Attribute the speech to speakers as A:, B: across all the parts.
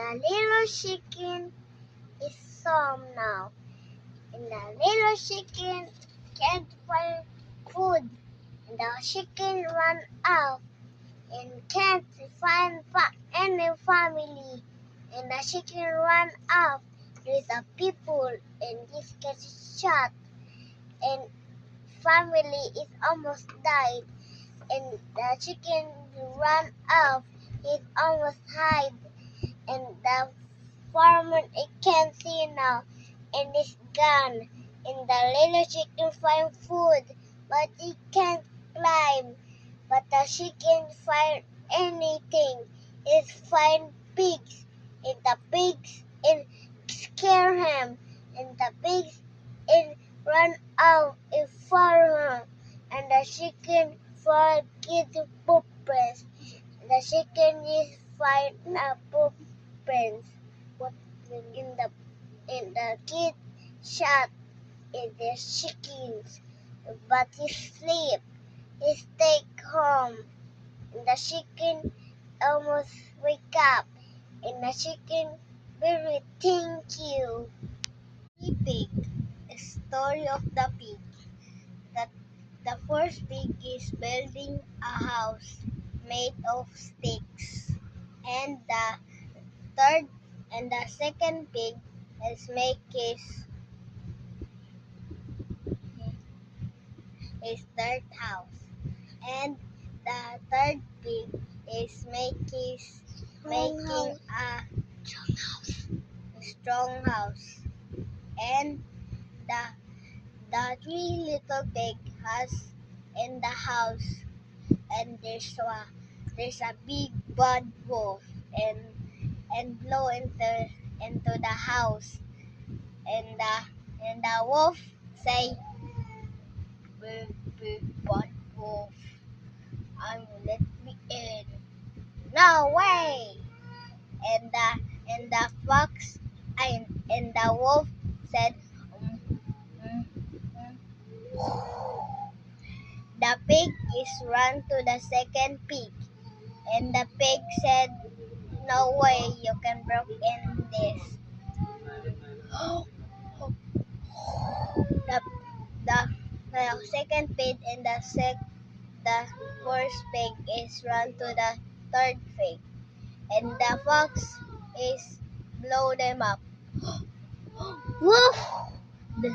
A: The little chicken is home now, and the little chicken can't find food, and the chicken run out and can't find any family, and the chicken run out. There's a people, and this gets shot, and family is almost died, and the chicken run off. It almost hide, and the farmer it can't see now, and it's gone. And the little chicken find food, but it can't climb. But the chicken find anything. It find pigs, and the pigs and scare him, and the pigs and run out and follow him, and the chicken forget the footprints. The chicken is find a footprints. What in the kid shot in the chickens, but he sleep. He stay home. And the chicken almost wake up. And the chicken very thank you. The pig. The story of the pig. That the first pig is building a house made of sticks, and the third and the second pig is make his third house, and the third pig is making a strong house, and the three little pig has in the house, and there's a big bad wolf and blow into the house, and the wolf say, big bad wolf, let me in. No way! And the fox and the wolf said, "Mm, mm, mm." The pig is run to the second pig, and the pig said, "No way you can break in this." the, the second pig and the first pig is run to the third pig, and the fox is blow them up. Woof! The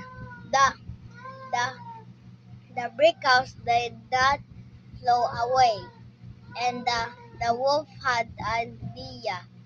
A: the the, the brick house did not flow away, and the wolf had an idea.